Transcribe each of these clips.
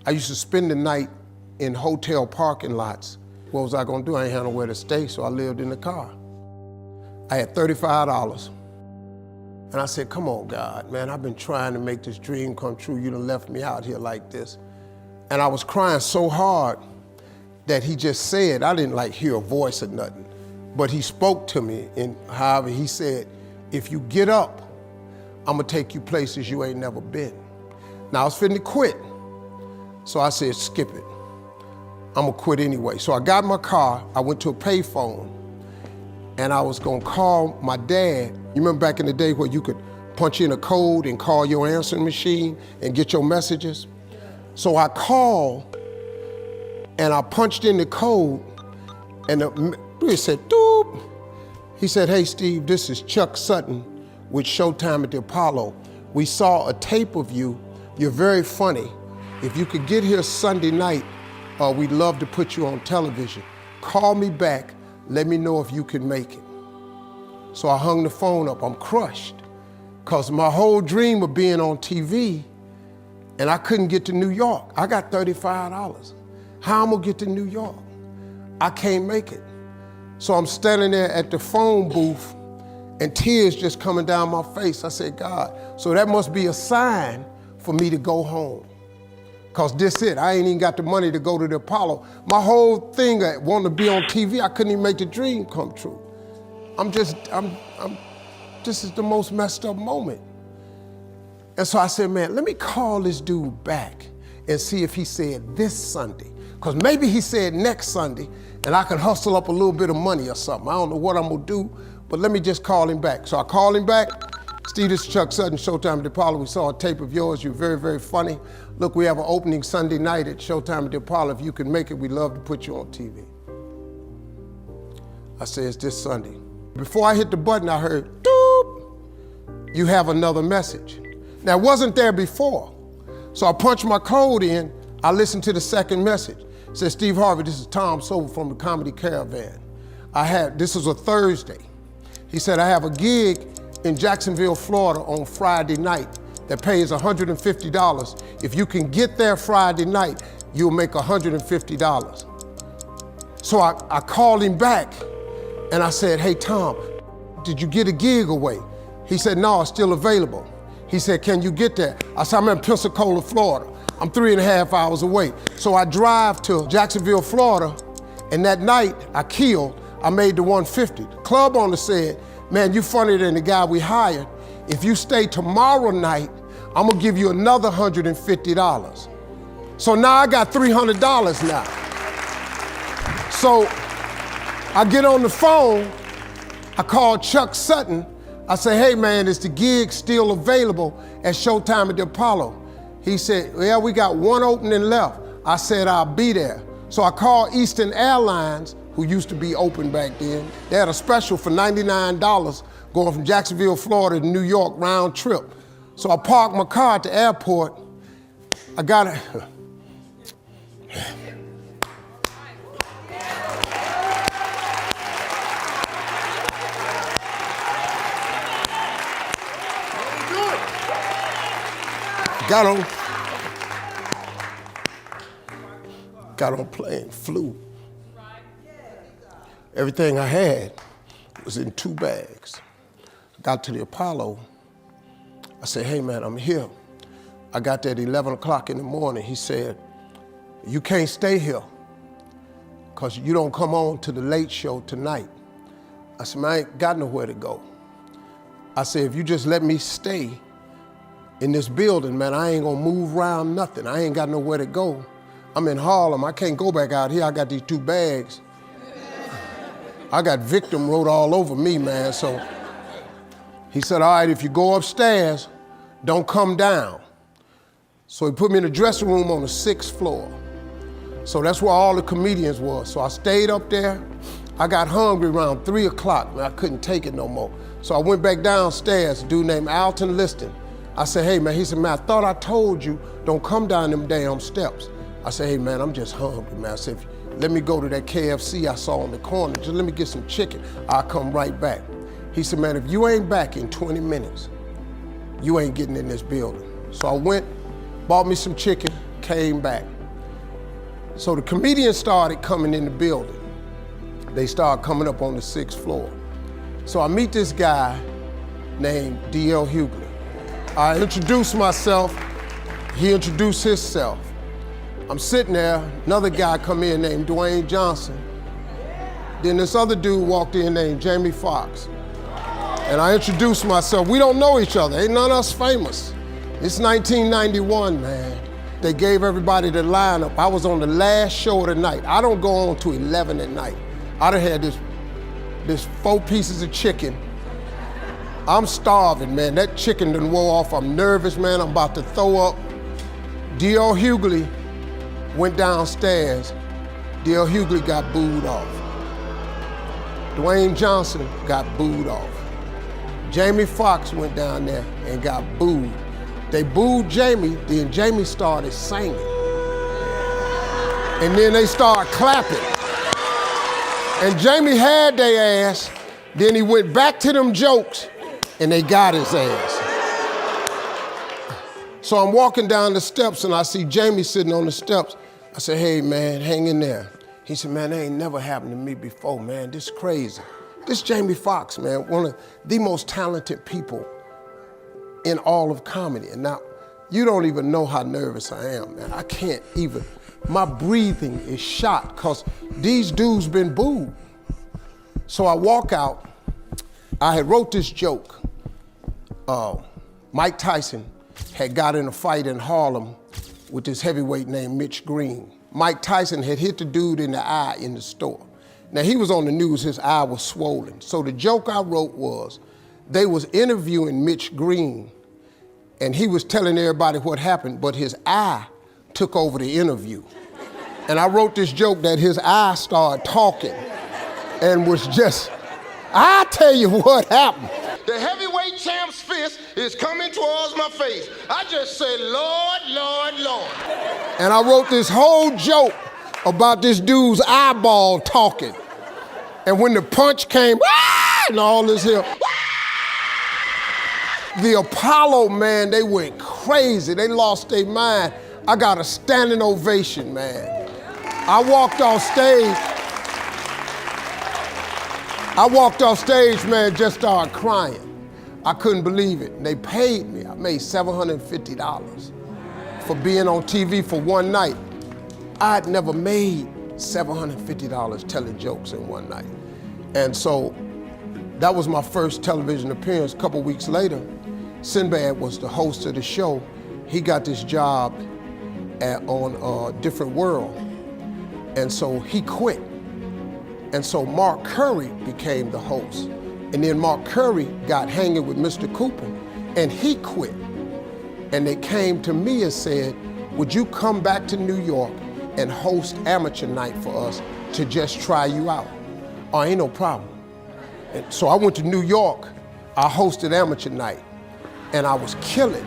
I used to spend the night in hotel parking lots. What was I gonna do? I ain't had nowhere to stay, so I lived in the car. I had $35. And I said, come on, God, man, I've been trying to make this dream come true. You done left me out here like this. And I was crying so hard that he just said, I didn't like hear a voice or nothing, but he spoke to me in however he said, if you get up, I'm gonna take you places you ain't never been. Now I was finna quit. So I said, skip it. I'm gonna quit anyway. So I got in my car, I went to a payphone, and I was gonna call my dad. You remember back in the day where you could punch in a code and call your answering machine and get your messages? So I called and I punched in the code and it said, doop. He said, hey Steve, this is Chuck Sutton with Showtime at the Apollo. We saw a tape of you. You're very funny. If you could get here Sunday night, we'd love to put you on television. Call me back, let me know if you can make it. So I hung the phone up, I'm crushed. Cause my whole dream of being on TV, and I couldn't get to New York. I got $35. How I'm gonna get to New York? I can't make it. So I'm standing there at the phone booth and tears just coming down my face. I said, God, so that must be a sign for me to go home. Cause this it, I ain't even got the money to go to the Apollo. My whole thing, I wanted to be on TV, I couldn't even make the dream come true. This is the most messed up moment. And so I said, man, let me call this dude back and see if he said this Sunday. Cause maybe he said next Sunday and I could hustle up a little bit of money or something. I don't know what I'm gonna do, but let me just call him back. So I called him back. Steve, this is Chuck Sutton, Showtime at the Apollo. We saw a tape of yours. You're very, very funny. Look, we have an opening Sunday night at Showtime at the Apollo. If you can make it, we'd love to put you on TV. I said, it's this Sunday. Before I hit the button, I heard, doop, you have another message. Now, it wasn't there before. So I punched my code in, I listened to the second message. It said, Steve Harvey, this is Tom Sobel from the Comedy Caravan. This was a Thursday. He said, I have a gig in Jacksonville, Florida on Friday night that pays $150. If you can get there Friday night, you'll make $150. So I called him back and I said, hey Tom, did you get a gig away? He said, no, it's still available. He said, can you get there? I said, I'm in Pensacola, Florida. I'm 3.5 hours away. So I drive to Jacksonville, Florida, and that night I made the 150. The club owner said, man, you funnier than the guy we hired. If you stay tomorrow night, I'm gonna give you another $150. So now I got $300 now. So I get on the phone, I call Chuck Sutton. I say, hey man, is the gig still available at Showtime at the Apollo? He said, yeah, we got one opening left. I said, I'll be there. So I called Eastern Airlines, who used to be open back then. They had a special for $99 going from Jacksonville, Florida to New York round trip. So I parked my car at the airport. I got it. Got on plane, flew. Everything I had was in 2 bags. Got to the Apollo. I said, hey man, I'm here. I got there at 11 o'clock in the morning. He said, you can't stay here because you don't come on to the late show tonight. I said, man, I ain't got nowhere to go. I said, if you just let me stay in this building, man, I ain't gonna move around nothing. I ain't got nowhere to go. I'm in Harlem, I can't go back out here. I got these 2 bags. I got victim wrote all over me, man, so. He said, all right, if you go upstairs, don't come down. So he put me in the dressing room on the 6th floor. So that's where all the comedians were. So I stayed up there. I got hungry around 3 o'clock, man, I couldn't take it no more. So I went back downstairs, a dude named Alton Liston. I said, hey man, he said, man, I thought I told you, don't come down them damn steps. I said, hey man, I'm just hungry, man. I said, let me go to that KFC I saw on the corner, just let me get some chicken, I'll come right back. He said, man, if you ain't back in 20 minutes, you ain't getting in this building. So I went, bought me some chicken, came back. So the comedians started coming in the building. They started coming up on the 6th floor. So I meet this guy named D.al Hughley. I introduce myself, he introduced himself. I'm sitting there, another guy come in named Dwayne Johnson. Then this other dude walked in named Jamie Foxx. And I introduced myself. We don't know each other, ain't none of us famous. It's 1991, man. They gave everybody the lineup. I was on the last show of the night. I don't go on to 11 at night. I done had this 4 pieces of chicken. I'm starving, man. That chicken done wore off. I'm nervous, man. I'm about to throw up. D.al Hughley went downstairs. D.al Hughley got booed off. Dwayne Johnson got booed off. Jamie Foxx went down there and got booed. They booed Jamie, then Jamie started singing. And then they started clapping. And Jamie had their ass, then he went back to them jokes, and they got his ass. So I'm walking down the steps and I see Jamie sitting on the steps. I said, hey man, hang in there. He said, man, that ain't never happened to me before, man. This is crazy. This Jamie Foxx, man, one of the most talented people in all of comedy. And now, you don't even know how nervous I am, man. I can't even, my breathing is shot because these dudes been booed. So I walk out, I had wrote this joke. Mike Tyson had got in a fight in Harlem with this heavyweight named Mitch Green. Mike Tyson had hit the dude in the eye in the store. Now he was on the news, his eye was swollen. So the joke I wrote was, they was interviewing Mitch Green and he was telling everybody what happened, but his eye took over the interview. And I wrote this joke that his eye started talking and was just, I tell you what happened. The heavyweight champ's fist is coming towards my face. I just said, Lord, Lord, Lord. And I wrote this whole joke about this dude's eyeball talking. And when the punch came, and all this here, the Apollo, man, they went crazy. They lost their mind. I got a standing ovation, man. I walked off stage, man, just started crying. I couldn't believe it. They paid me. I made $750 for being on TV for one night. I'd never made $750 telling jokes in one night. And so that was my first television appearance. A couple weeks later, Sinbad was the host of the show. He got this job on Different World. And so he quit. And so Mark Curry became the host. And then Mark Curry got hanging with Mr. Cooper and he quit. And they came to me and said, would you come back to New York and host amateur night for us to just try you out? Oh, ain't no problem. And so I went to New York, I hosted amateur night and I was killing.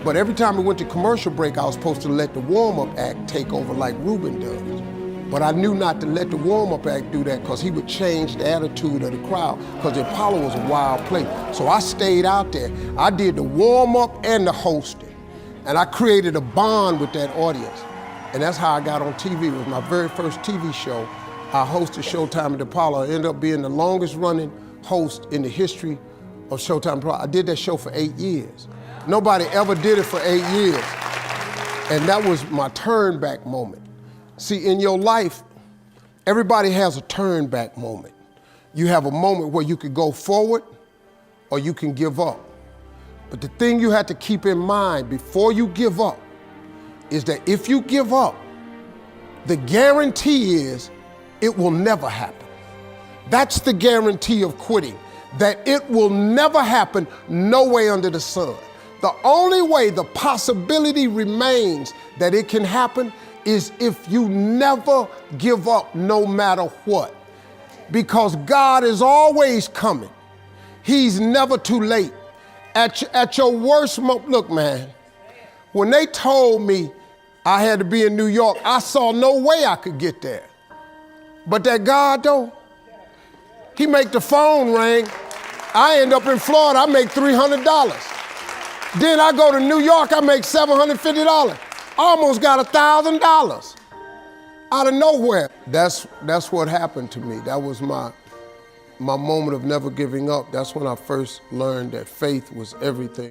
But every time we went to commercial break, I was supposed to let the warm-up act take over like Ruben does. But I knew not to let the warm-up act do that because he would change the attitude of the crowd because the Apollo was a wild place. So I stayed out there. I did the warm-up and the hosting. And I created a bond with that audience. And that's how I got on TV. It was my very first TV show. I hosted Showtime at the Apollo. I ended up being the longest running host in the history of Showtime. I did that show for 8 years. Nobody ever did it for 8 years. And that was my turn back moment. See, in your life, everybody has a turn back moment. You have a moment where you could go forward or you can give up. But the thing you have to keep in mind before you give up is that if you give up, the guarantee is it will never happen. That's the guarantee of quitting, that it will never happen, no way under the sun. The only way the possibility remains that it can happen is if you never give up no matter what. Because God is always coming. He's never too late. At your worst moment, look man, when they told me I had to be in New York, I saw no way I could get there. But that God though, he make the phone ring. I end up in Florida, I make $300. Then I go to New York, I make $750. Almost got $1,000. Out of nowhere. That's what happened to me. That was my moment of never giving up. That's when I first learned that faith was everything.